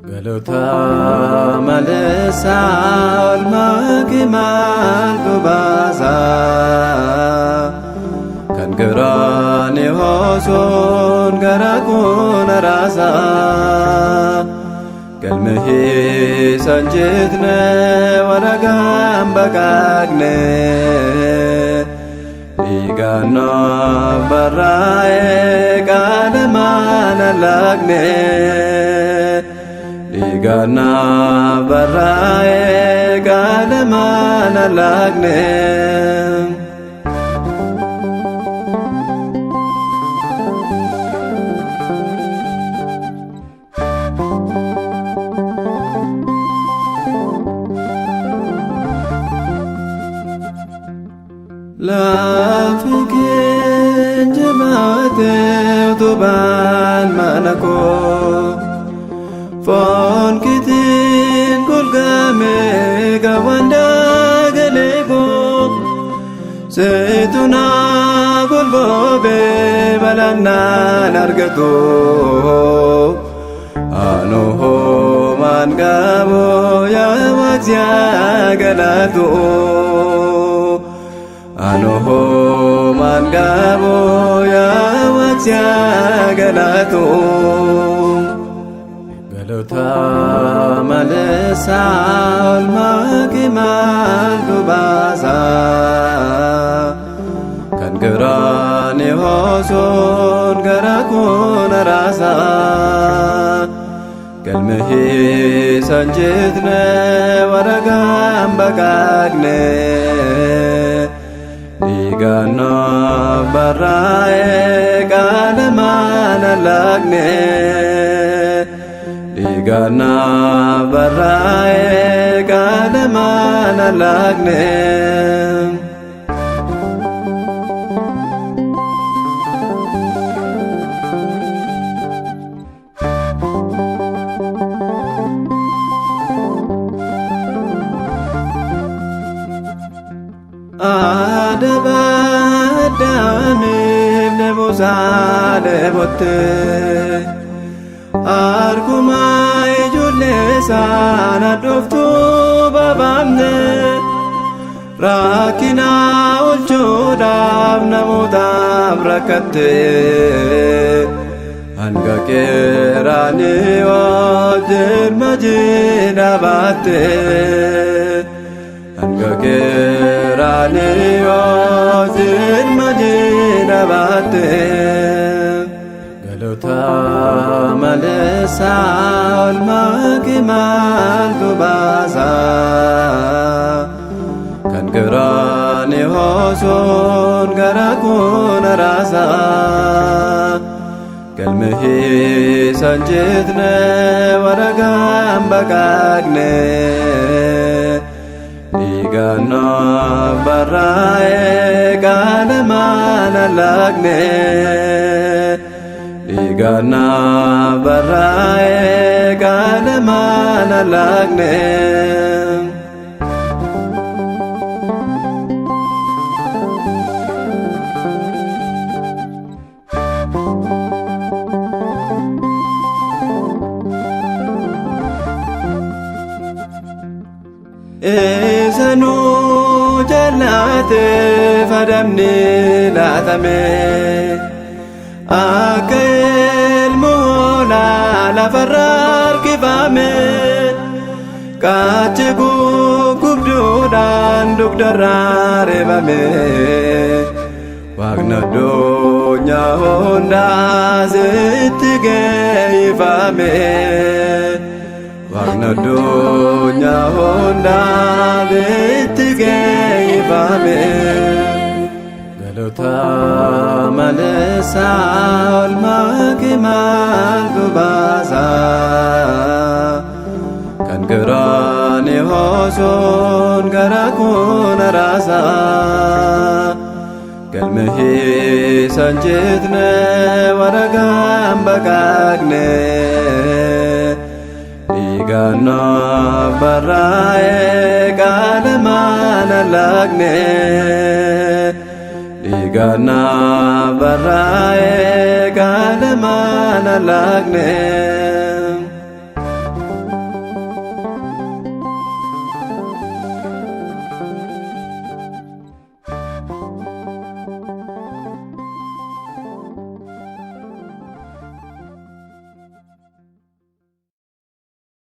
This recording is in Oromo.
Galota malesa almakimal tubaza kan gerani hosun garakun rasa galmehi sanjitne waragam bakagne igana barae kadamana lagne Igana barae kadamana lagne La fikin jemaate utuban manako Fon kitin kulgame gawanda galego Zaytuna gulbobe balana nargato Anoho man gabo ya wajya galato Anoho man gabo ya wajya galato Galota malesa almakimal tubaza kan gerani hosun garakun rasa galmehi sanjitne waragam bakagne digana barae kadamana lagne Igana barae kadamana lagne Adaba damim nebuza debotte Arguma ijoollee sana dhuftu babaamne rakkina oolchuudhaaf namootaaf rakkatte hanga keeraani wajjin majii dhaabatte hanga keeraani wajjin majii dhaabatte. Galota malesa almakimal tubaza kan gerani hosun garakun rasa galmehi sanjitne waragam bakagne igana barae kadamana lagne Igana barae kadamana lagne Esanu jalate fadamni latame Akel mola la farar kifame Kache gubdu Moodaan dugdarraa reebame Waaqni addunyaa hundaa sitti geeffame Waaqni addunyaa hundaa sitti geeffame Galata malessa oolmaa kee maaltu baasa Kan garaani hoosuun gara kun raasa Galma hiisan jitne waragaan baqaqne Dhiigaanaaf barraa'ee qaalamaan allaaqne Dhiigaanaaf barraa'ee qaalamaan allaaqne